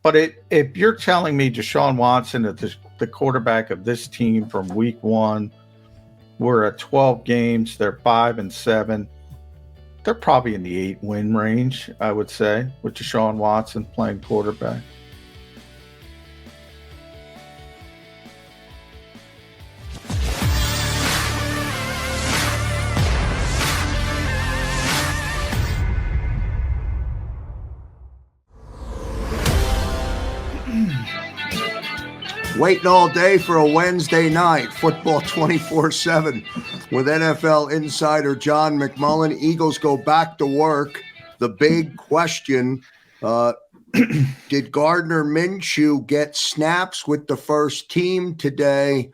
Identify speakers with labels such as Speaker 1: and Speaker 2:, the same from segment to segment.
Speaker 1: But if you're telling me Deshaun Watson is the quarterback of this team from week one, we're at 12 games, they're 5-7. They're probably in the 8-win range, I would say, with Deshaun Watson playing quarterback.
Speaker 2: Waiting all day for a Wednesday night, football 24/7 with NFL insider John McMullen. Eagles go back to work. The big question, did Gardner Minshew get snaps with the first team today?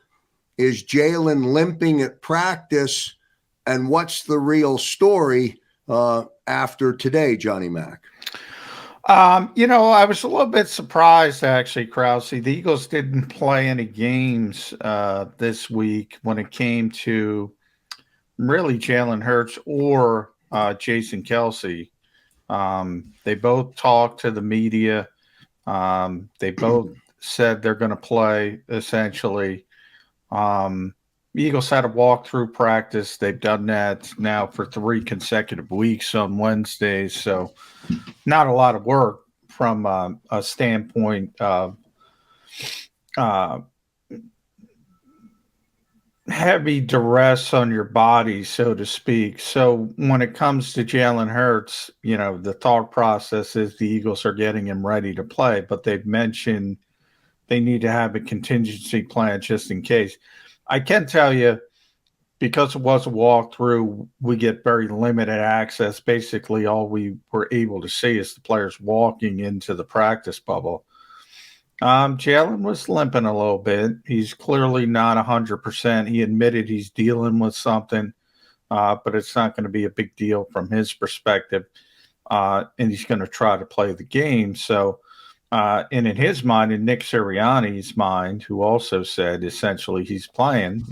Speaker 2: Is Jalen limping at practice? And what's the real story after today, Johnny Mac?
Speaker 1: I was a little bit surprised, actually, Krausey. The Eagles didn't play any games this week when it came to really Jalen Hurts or Jason Kelce. They both talked to the media. They both said they're going to play, essentially. Eagles had a walkthrough practice. They've done that now for 3 consecutive weeks on Wednesdays. So not a lot of work from a standpoint of heavy duress on your body, so to speak. So when it comes to Jalen Hurts, the thought process is the Eagles are getting him ready to play, but they've mentioned they need to have a contingency plan just in case. I can tell you, because it was a walkthrough, we get very limited access. Basically, all we were able to see is the players walking into the practice bubble. Jalen was limping a little bit. He's clearly not 100%. He admitted he's dealing with something, but it's not going to be a big deal from his perspective, and he's going to try to play the game. So, and in his mind, in Nick Sirianni's mind, who also said essentially he's playing.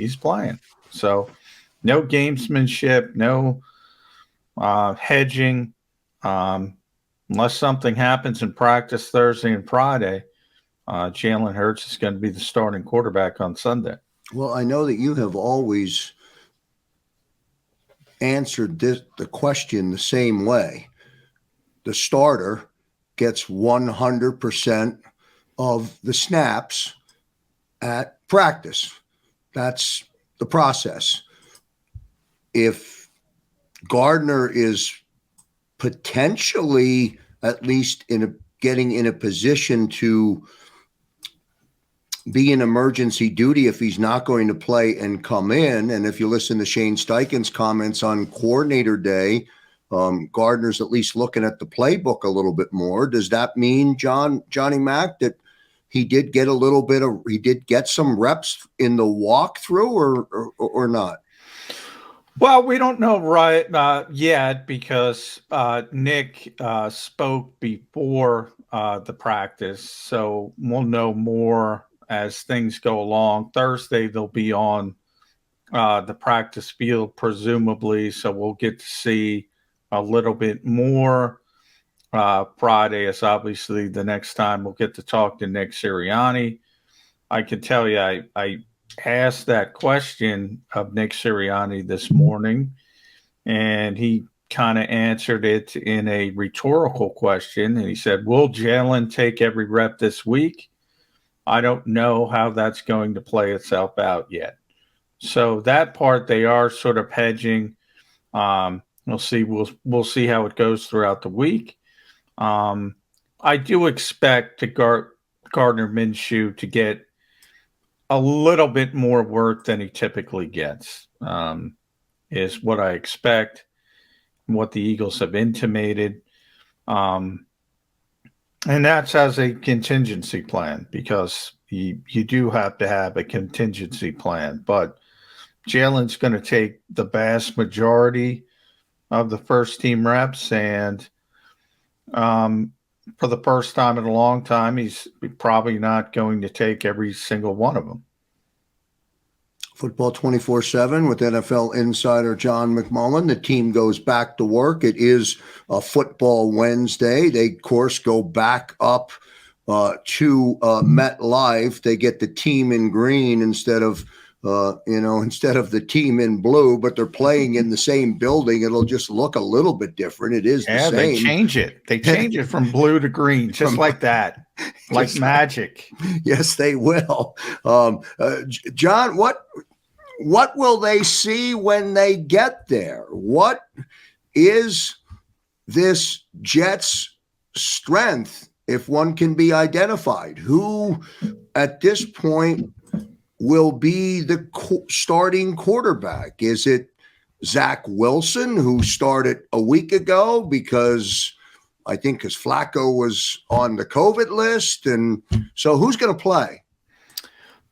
Speaker 1: So no gamesmanship, no hedging. Unless something happens in practice Thursday and Friday, Jalen Hurts is going to be the starting quarterback on Sunday.
Speaker 2: Well, I know that you have always answered the question the same way. The starter gets 100% of the snaps at practice. That's the process. If Gardner is potentially at least getting in a position to be in emergency duty if he's not going to play and come in, and if you listen to Shane Steichen's comments on coordinator day, Gardner's at least looking at the playbook a little bit more. Does that mean, Johnny Mac, that he did get some reps in the walkthrough or not?
Speaker 1: Well, we don't know yet because Nick spoke before the practice, so we'll know more as things go along. Thursday, they'll be on the practice field, presumably, so we'll get to see a little bit more. Friday is obviously the next time we'll get to talk to Nick Sirianni. I can tell you, I asked that question of Nick Sirianni this morning, and he kind of answered it in a rhetorical question. And he said, will Jalen take every rep this week? I don't know how that's going to play itself out yet. So that part, they are sort of hedging. We'll see. We'll see how it goes throughout the week. I do expect Gardner Minshew to get a little bit more work than he typically gets, is what I expect, what the Eagles have intimated. And that's as a contingency plan, because you do have to have a contingency plan. But Jalen's going to take the vast majority of the first team reps, and for the first time in a long time, he's probably not going to take every single one of them.
Speaker 2: Football 24/7 with NFL insider John McMullen. The team goes back to work. It is a football Wednesday. They, of course, go back up to MetLife. They get the team in green instead of the team in blue, but they're playing in the same building. It'll just look a little bit different. It is the same.
Speaker 1: They change it. They change it from blue to green, just like that, like magic.
Speaker 2: Yes, they will. John, what will they see when they get there? What is this Jets' strength, if one can be identified? Who, at this point, will be the starting quarterback? Is it Zach Wilson, who started a week ago because Flacco was on the COVID list? And so who's going to play?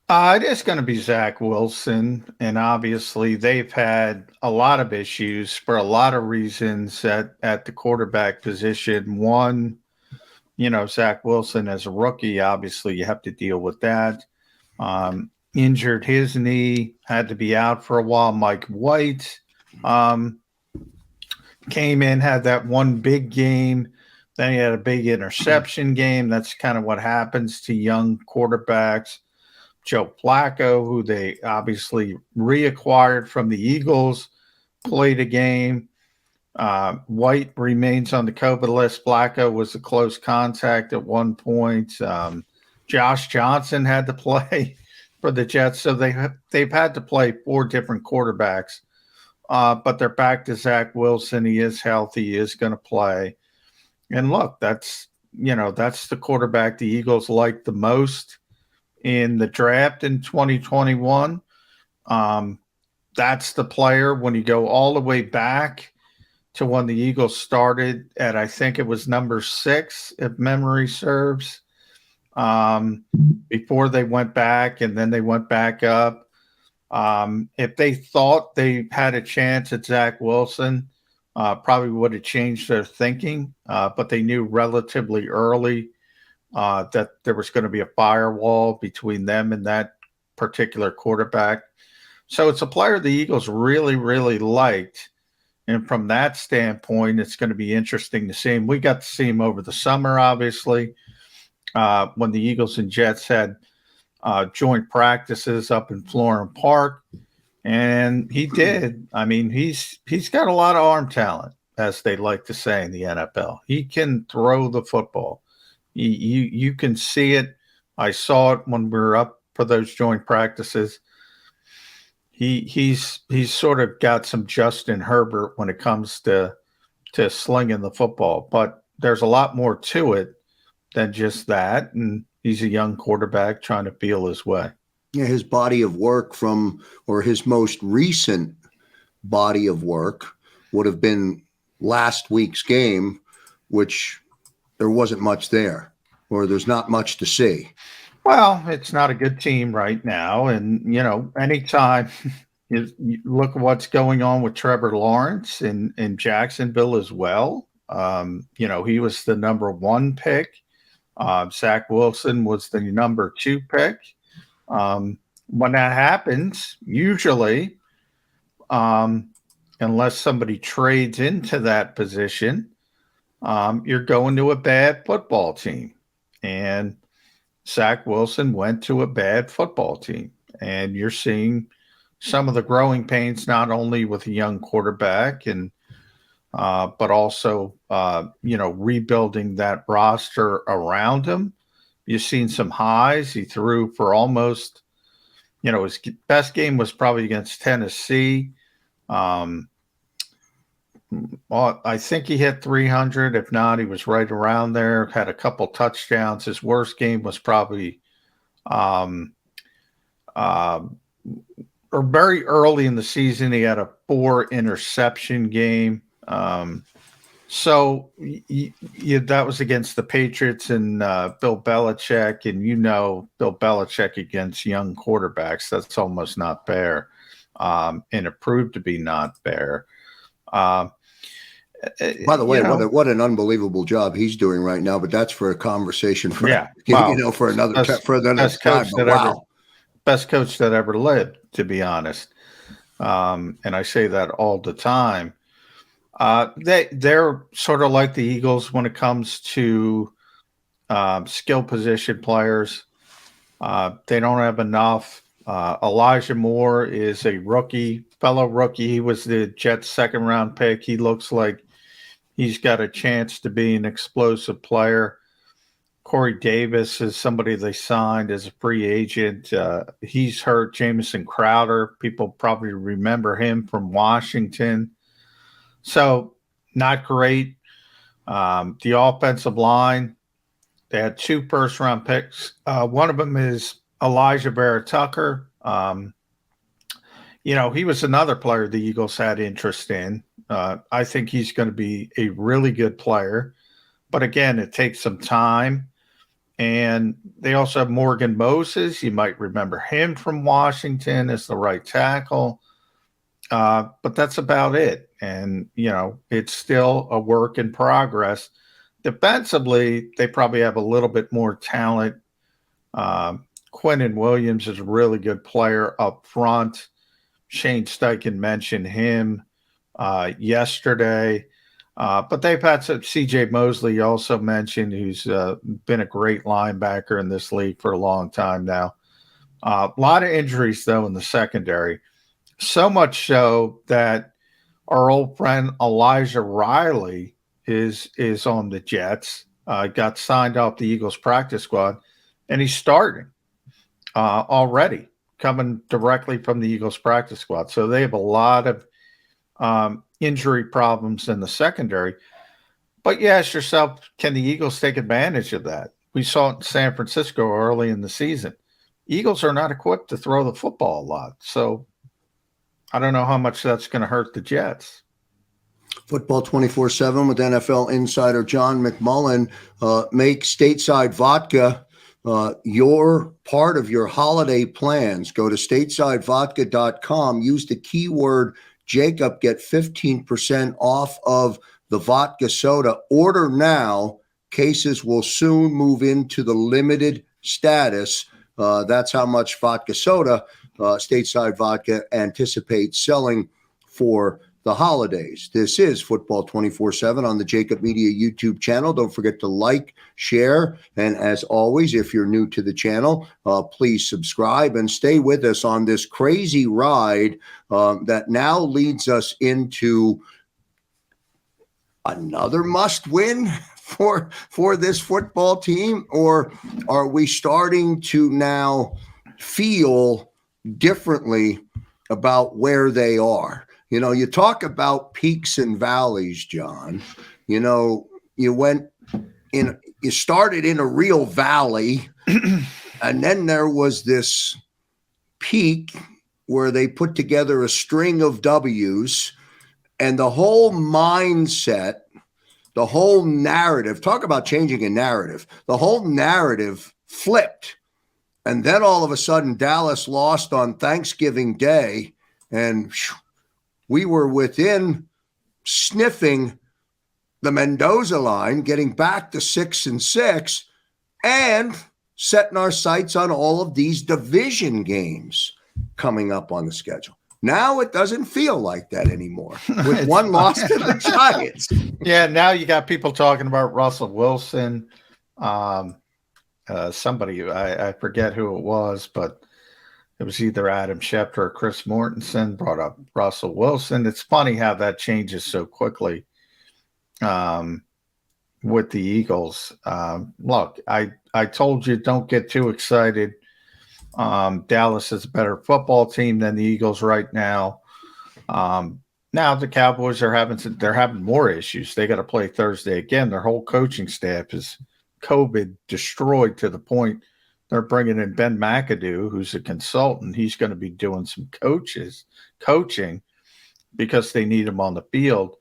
Speaker 1: It is going to be Zach Wilson. And obviously they've had a lot of issues for a lot of reasons at the quarterback position. One, Zach Wilson as a rookie, obviously you have to deal with that. Injured his knee, had to be out for a while. Mike White came in, had that one big game. Then he had a big interception game. That's kind of what happens to young quarterbacks. Joe Flacco, who they obviously reacquired from the Eagles, played a game. White remains on the COVID list. Flacco was a close contact at one point. Josh Johnson had to play for the Jets, so they've had to play 4 different quarterbacks, but they're back to Zach Wilson. He is healthy. He is going to play. And look, that's the quarterback the Eagles like the most in the draft in 2021. That's the player when you go all the way back to when the Eagles started at, I think it was number 6, if memory serves. Before they went back and then they went back up. If they thought they had a chance at Zach Wilson, probably would have changed their thinking, but they knew relatively early that there was going to be a firewall between them and that particular quarterback. So it's a player the Eagles really, really liked. And from that standpoint, it's going to be interesting to see him. We got to see him over the summer, obviously. When the Eagles and Jets had joint practices up in Florham Park, and he did. I mean, he's got a lot of arm talent, as they like to say in the NFL. He can throw the football. You can see it. I saw it when we were up for those joint practices. He's sort of got some Justin Herbert when it comes to slinging the football, but there's a lot more to it than just that. And he's a young quarterback trying to feel his way.
Speaker 2: Yeah, his body of work his most recent body of work would have been last week's game, which there wasn't much there, or there's not much to see.
Speaker 1: Well, it's not a good team right now. And, anytime you look at what's going on with Trevor Lawrence in Jacksonville as well. He was the number 1 pick. Zach Wilson was the number 2 pick. When that happens, usually, unless somebody trades into that position, you're going to a bad football team. And Zach Wilson went to a bad football team. And you're seeing some of the growing pains, not only with a young quarterback but also, rebuilding that roster around him. You've seen some highs. He threw for almost, his best game was probably against Tennessee. Well, I think he hit 300. If not, he was right around there, had a couple touchdowns. His worst game was probably or very early in the season. He had a 4 interception game. So that was against the Patriots and Bill Belichick, and Bill Belichick against young quarterbacks, that's almost not fair, and it proved to be not fair.
Speaker 2: By the way, what an unbelievable job he's doing right now, but that's for a conversation for another time.
Speaker 1: Best coach that ever lived, to be honest. And I say that all the time. They're sort of like the Eagles when it comes to skill position players. They don't have enough. Elijah Moore is a fellow rookie. He was the Jets' second-round pick. He looks like he's got a chance to be an explosive player. Corey Davis is somebody they signed as a free agent. He's hurt. Jamison Crowder, people probably remember him from Washington. So not great. The offensive line, they had 2 first-round picks. One of them is Elijah Vera Tucker. He was another player the Eagles had interest in. I think he's going to be a really good player. But again, it takes some time. And they also have Morgan Moses. You might remember him from Washington as the right tackle. But that's about it. And, it's still a work in progress. Defensively, they probably have a little bit more talent. Quinnen Williams is a really good player up front. Shane Steichen mentioned him yesterday. But they've had some C.J. Mosley also mentioned, who's been a great linebacker in this league for a long time now. A lot of injuries, though, in the secondary. So much so that our old friend Elijah Riley is on the Jets. Got signed off the Eagles practice squad, and he's starting already, coming directly from the Eagles practice squad. So they have a lot of injury problems in the secondary. But you ask yourself, can the Eagles take advantage of that? We saw it in San Francisco early in the season. Eagles are not equipped to throw the football a lot. So I don't know how much that's going to hurt the Jets.
Speaker 2: Football 24/7 with NFL insider John McMullen. Make Stateside Vodka your part of your holiday plans. Go to statesidevodka.com. Use the keyword JAKIB, get 15% off of the vodka soda. Order now. Cases will soon move into the limited status. That's how much vodka soda Stateside Vodka anticipates selling for the holidays. This is Football 24/7 on the JAKIB Media YouTube channel. Don't forget to like, share, and as always, if you're new to the channel, please subscribe and stay with us on this crazy ride that now leads us into another must-win for this football team, or are we starting to now feel differently about where they are? You talk about peaks and valleys, John. You started in a real valley, and then there was this peak where they put together a string of W's, and the whole mindset, the whole narrative, talk about changing a narrative, the whole narrative flipped. And then all of a sudden, Dallas lost on Thanksgiving Day, and we were within sniffing the Mendoza line, getting back to 6-6, and setting our sights on all of these division games coming up on the schedule. Now it doesn't feel like that anymore with one loss to the Giants.
Speaker 1: Yeah, now you got people talking about Russell Wilson. Somebody, I forget who it was, but it was either Adam Schefter or Chris Mortensen brought up Russell Wilson. It's funny how that changes so quickly with the Eagles. Look, I told you, don't get too excited. Dallas is a better football team than the Eagles right now. Now the Cowboys are having more issues. They got to play Thursday again. Their whole coaching staff is COVID destroyed to the point they're bringing in Ben McAdoo, who's a consultant. He's going to be doing some coaching because they need him on the field.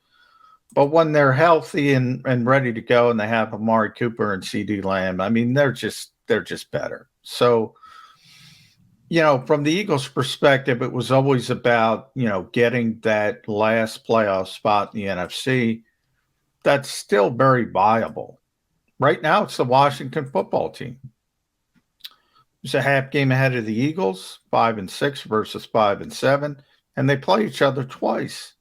Speaker 1: But when they're healthy and ready to go, and they have Amari Cooper and CeeDee Lamb, I mean, they're just better. So, from the Eagles' perspective, it was always about, getting that last playoff spot in the NFC. That's still very viable. Right now, it's the Washington football team. It's a half game ahead of the Eagles, 5-6 versus 5-7, and they play each other twice.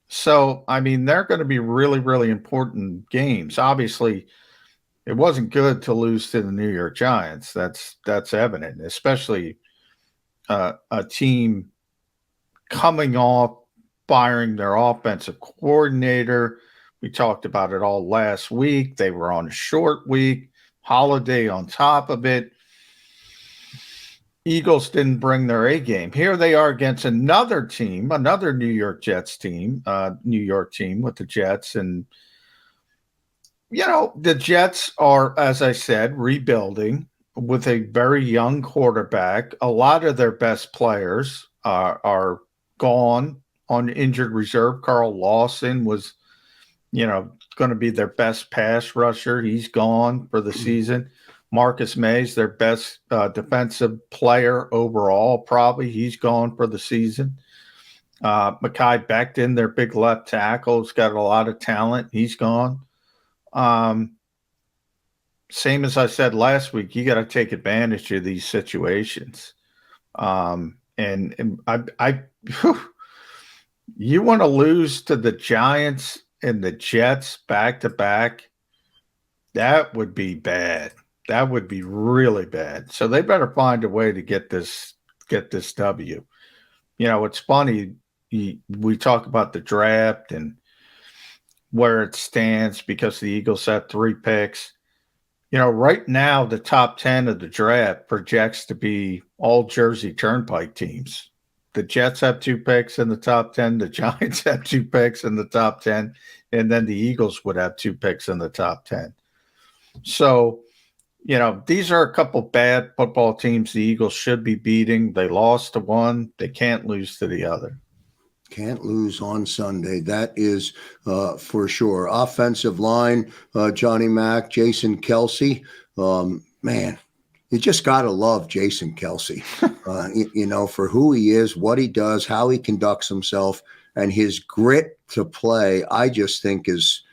Speaker 1: So, I mean, they're going to be really, really important games. Obviously, it wasn't good to lose to the New York Giants. That's evident, especially a team coming off firing their offensive coordinator. We talked about it all last week. They were on a short week, holiday on top of it. Eagles didn't bring their A game. Here they are against another team, another New York Jets team, New York team with the Jets. And, the Jets are, as I said, rebuilding with a very young quarterback. A lot of their best players are gone on injured reserve. Carl Lawson was, going to be their best pass rusher. He's gone for the season. Marcus Mays, their best defensive player overall, probably. He's gone for the season. Mekhi Becton, their big left tackle, has got a lot of talent. He's gone. Same as I said last week, you got to take advantage of these situations. And you want to lose to the Giants and the Jets back to back? That would be bad. That would be really bad. So they better find a way to get this W. It's funny. We talk about the draft and where it stands because the Eagles have 3 picks. Right now, the top 10 of the draft projects to be all Jersey Turnpike teams. The Jets have 2 picks in the top 10. The Giants have 2 picks in the top 10. And then the Eagles would have 2 picks in the top 10. So, these are a couple bad football teams the Eagles should be beating. They lost to one. They can't lose to the other.
Speaker 2: Can't lose on Sunday. That is for sure. Offensive line, Johnny Mack, Jason Kelce. Man, you just got to love Jason Kelce, for who he is, what he does, how he conducts himself, and his grit to play. I just think is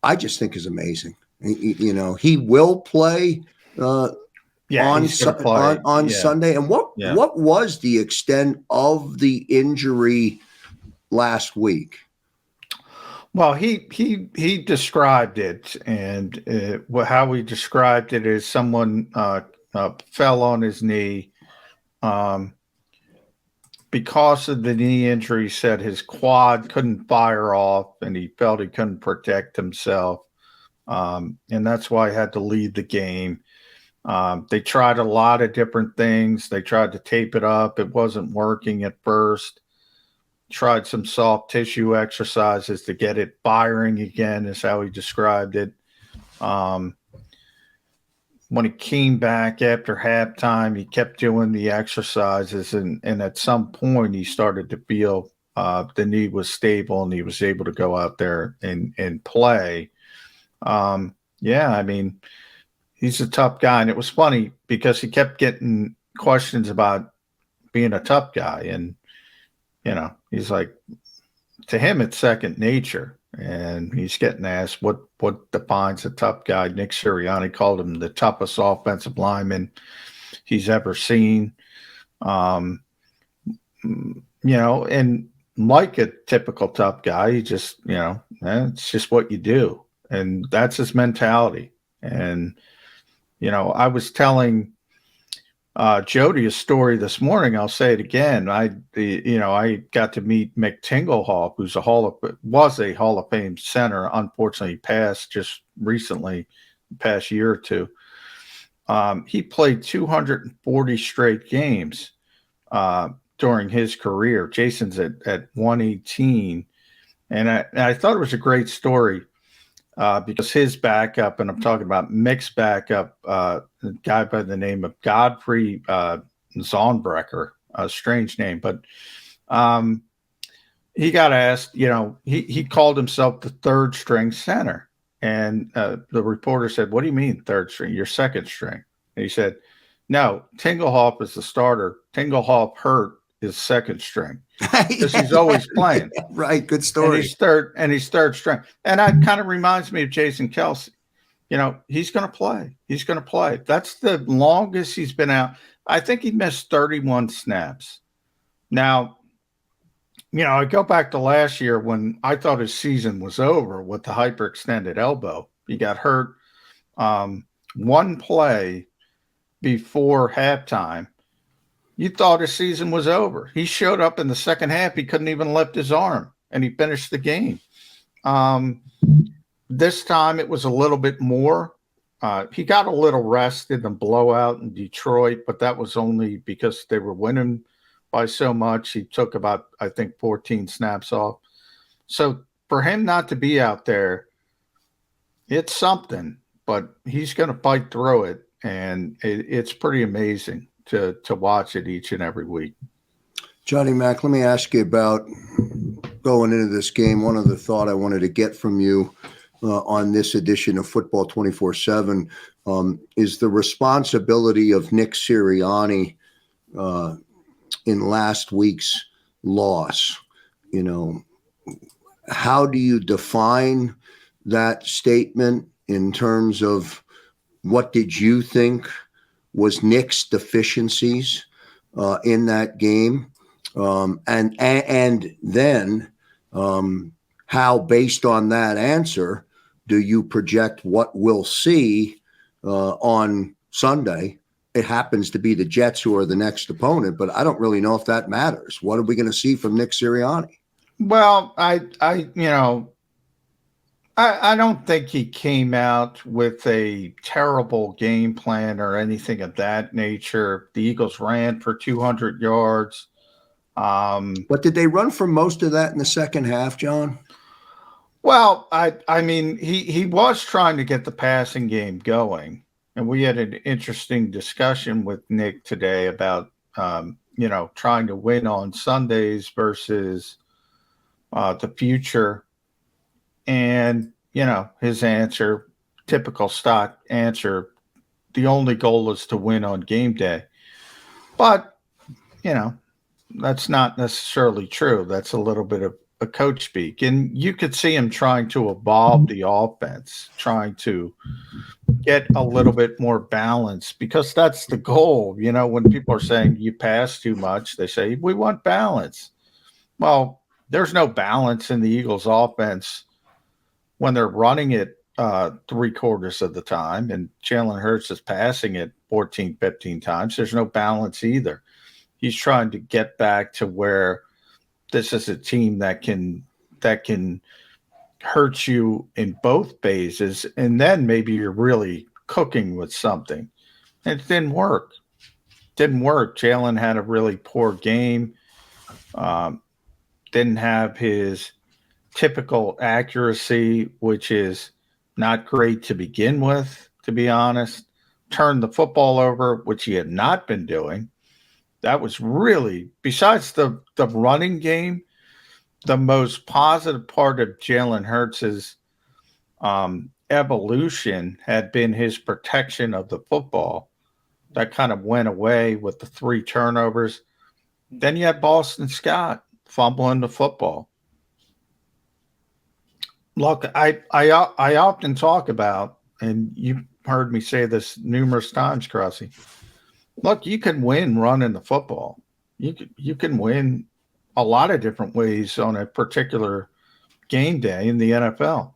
Speaker 2: amazing. He will play on Sunday. And what was the extent of the injury last week?
Speaker 1: Well, he described it, and how he described it is someone fell on his knee. Because of the knee injury, he said his quad couldn't fire off, and he felt he couldn't protect himself. And that's why he had to leave the game. They tried a lot of different things. They tried to tape it up. It wasn't working at first. Tried some soft tissue exercises to get it firing again, is how he described it. When he came back after halftime, he kept doing the exercises, and at some point he started to feel the knee was stable, and he was able to go out there and play. He's a tough guy. And it was funny because he kept getting questions about being a tough guy. And, he's like, to him, it's second nature. And he's getting asked what defines a tough guy. Nick Sirianni called him the toughest offensive lineman he's ever seen. And like a typical tough guy, he just, it's just what you do. And that's his mentality. And, I was telling Jody a story this morning. I'll say it again. I got to meet Mick Tingelhoff, who's was a Hall of Fame center. Unfortunately, passed just recently, the past year or two. He played 240 straight games during his career. Jason's at 118. And I thought it was a great story. Because his backup, and I'm talking about Mick's backup, a guy by the name of Godfrey Zonbrecker, a strange name, but he got asked, he called himself the third string center. And the reporter said, "What do you mean third string? You're second string." And he said, "No, Tingelhoff is the starter. Tingelhoff hurt is second string." Because he's always playing.
Speaker 2: Right. Good story.
Speaker 1: And he's third string. And that kind of reminds me of Jason Kelce. He's going to play. He's going to play. That's the longest he's been out. I think he missed 31 snaps. Now, I go back to last year when I thought his season was over with the hyperextended elbow. He got hurt one play before halftime, you thought his season was over. He showed up in the second half. He couldn't even lift his arm, and he finished the game. This time it was a little bit more. He got a little rest in the blowout in Detroit, but that was only because they were winning by so much. He took about, I think, 14 snaps off. So for him not to be out there, it's something, but he's going to fight through it. And it's pretty amazing to watch it each and every week.
Speaker 2: Johnny Mac, let me ask you about going into this game. One other thought I wanted to get from you on this edition of Football 24/7 is the responsibility of Nick Sirianni in last week's loss. You know, how do you define that statement in terms of what did you think was Nick's deficiencies in that game? And then how, based on that answer, do you project what we'll see on Sunday? It happens to be the Jets who are the next opponent, but I don't really know if that matters. What are we going to see from Nick Sirianni?
Speaker 1: Well, I don't think he came out with a terrible game plan or anything of that nature. The Eagles ran for 200 yards.
Speaker 2: But did they run for most of that in the second half, John?
Speaker 1: Well, I mean, he was trying to get the passing game going, and we had an interesting discussion with Nick today about trying to win on Sundays versus the future. And, his answer, typical stock answer, the only goal is to win on game day. But, that's not necessarily true. That's a little bit of a coach speak. And you could see him trying to evolve the offense, trying to get a little bit more balance, because that's the goal. When people are saying you pass too much, they say, we want balance. Well, there's no balance in the Eagles offense when they're running it 3/4 of the time and Jalen Hurts is passing it 14, 15 times. There's no balance either. He's trying to get back to where this is a team that can hurt you in both phases, and then maybe you're really cooking with something. And it didn't work. Jalen had a really poor game. Didn't have his typical accuracy, which is not great to begin with, to be honest. Turned the football over, which he had not been doing. That was really, besides the running game, the most positive part of Jalen Hurts' evolution had been his protection of the football. That kind of went away with the 3 turnovers. Then you had Boston Scott fumbling the football. Look, I often talk about, and you've heard me say this numerous times, Krausey. Look, you can win running the football. You can win a lot of different ways on a particular game day in the NFL.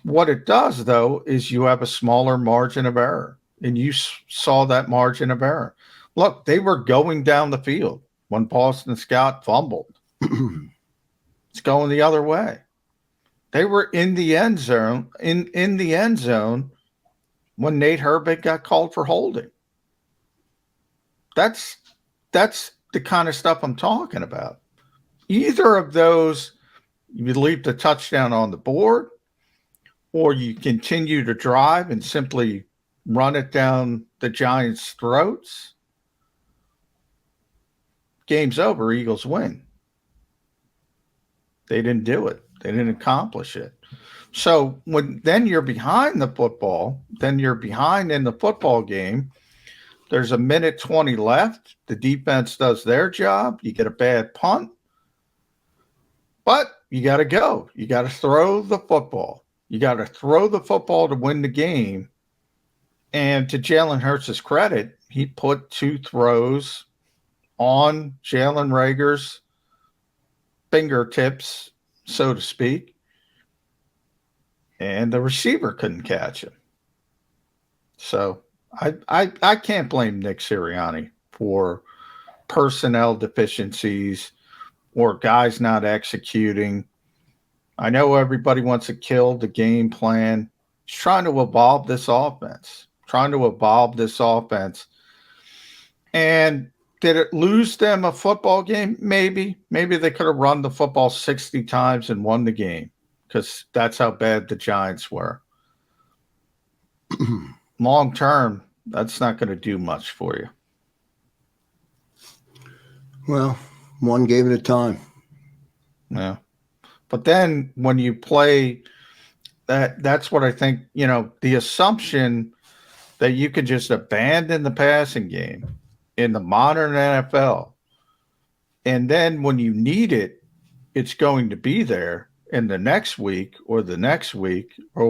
Speaker 1: What it does, though, is you have a smaller margin of error, and you saw that margin of error. Look, they were going down the field when Boston Scott fumbled. It's going the other way. They were in the end zone, in the end zone when Nate Herbig got called for holding. That's the kind of stuff I'm talking about. Either of those, you leave the touchdown on the board, or you continue to drive and simply run it down the Giants' throats. Game's over. Eagles win. They didn't do it. They didn't accomplish it. So then you're behind the football, then you're behind in the football game. There's a minute 20 left. The defense does their job. You get a bad punt, but you got to go. You got to throw the football. You got to throw the football to win the game. And to Jalen Hurts' credit, he put 2 throws on Jalen Reagor's fingertips, so to speak, and the receiver couldn't catch him. So I can't blame Nick Sirianni for personnel deficiencies or guys not executing. I know everybody wants to kill the game plan. He's trying to evolve this offense, And did it lose them a football game? Maybe. Maybe they could have run the football 60 times and won the game because that's how bad the Giants were. Long term, that's not going to do much for you.
Speaker 2: Well, one game at a time.
Speaker 1: Yeah. But then when you play that's what I think, the assumption that you could just abandon the passing game in the modern NFL. And then when you need it, it's going to be there in the next week or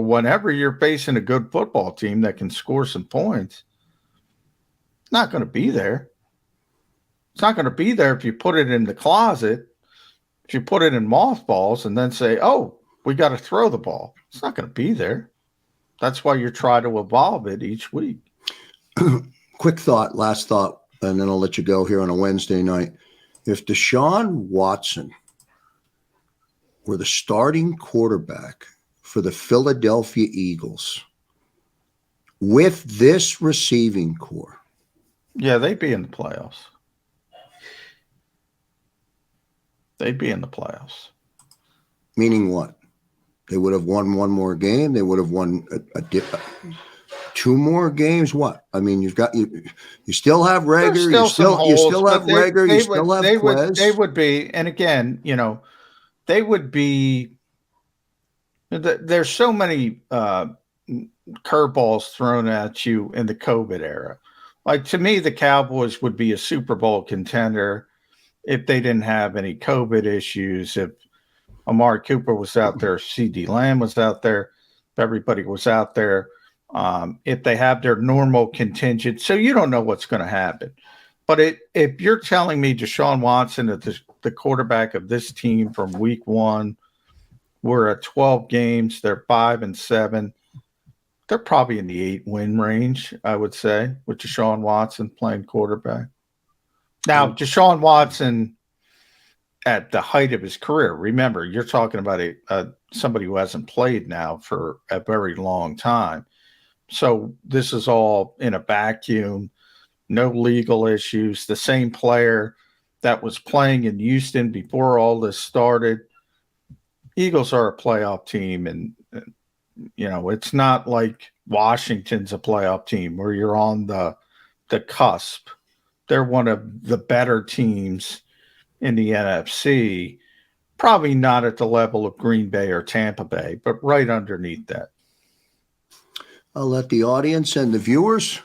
Speaker 1: whenever you're facing a good football team that can score some points. It's not going to be there. It's not going to be there if you put it in the closet, if you put it in mothballs and then say, oh, we got to throw the ball. It's not going to be there. That's why you're trying to evolve it each week.
Speaker 2: Quick thought, last thought, and then I'll let you go here on a Wednesday night. If Deshaun Watson were the starting quarterback for the Philadelphia Eagles with this receiving core.
Speaker 1: Yeah, they'd be in the playoffs.
Speaker 2: Meaning what? They would have won one more game. They would have won two more games. What? I mean, you still have Rager. You still have Rager. You still have Quez.
Speaker 1: They would be, and again, they would be. There's so many curveballs thrown at you in the COVID era. Like, to me, the Cowboys would be a Super Bowl contender if they didn't have any COVID issues, if Amari Cooper was out there, CeeDee Lamb was out there, if everybody was out there, if they have their normal contingent. So you don't know what's going to happen. But if you're telling me Deshaun Watson is the quarterback of this team from week one, we're at 12 games, they're 5-7. They're probably in the 8-win range, I would say, with Deshaun Watson playing quarterback. Now, Deshaun Watson at the height of his career, remember, you're talking about somebody who hasn't played now for a very long time. So this is all in a vacuum, no legal issues. The same player that was playing in Houston before all this started. Eagles are a playoff team, and it's not like Washington's a playoff team where you're on the cusp. They're one of the better teams in the NFC, probably not at the level of Green Bay or Tampa Bay, but right underneath that.
Speaker 2: I'll let the audience and the viewers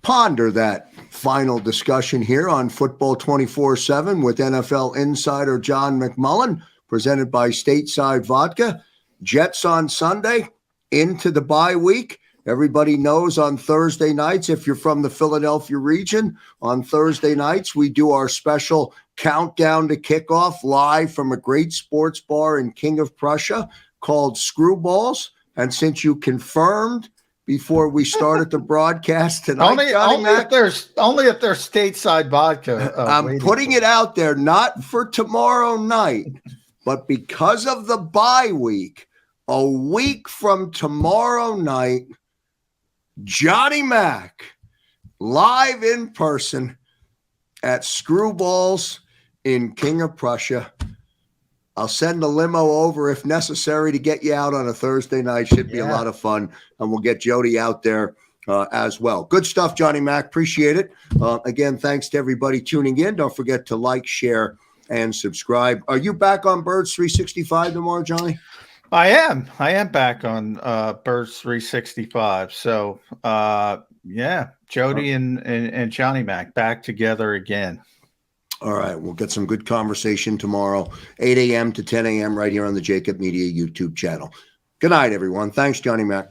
Speaker 2: ponder that final discussion here on Football 24/7 with NFL insider John McMullen, presented by Stateside Vodka. Jets on Sunday, into the bye week. Everybody knows on Thursday nights, if you're from the Philadelphia region, on Thursday nights, we do our special countdown to kickoff live from a great sports bar in King of Prussia called Screwballs. And since you confirmed before we started the broadcast tonight,
Speaker 1: only if there's Stateside Vodka.
Speaker 2: I'm putting it out there, not for tomorrow night, but because of the bye week, a week from tomorrow night, Johnny Mac, live in person at Screwballs in King of Prussia. I'll send a limo over if necessary to get you out on a Thursday night. Should be a lot of fun, and we'll get Jody out there as well. Good stuff, Johnny Mac. Appreciate it. Again, thanks to everybody tuning in. Don't forget to like, share, and subscribe. Are you back on Birds 365 tomorrow, Johnny?
Speaker 1: I am back on Birds 365. So, Jody and Johnny Mac back together again.
Speaker 2: All right. We'll get some good conversation tomorrow, 8 a.m. to 10 a.m. right here on the JAKIB Media YouTube channel. Good night, everyone. Thanks, Johnny Mac.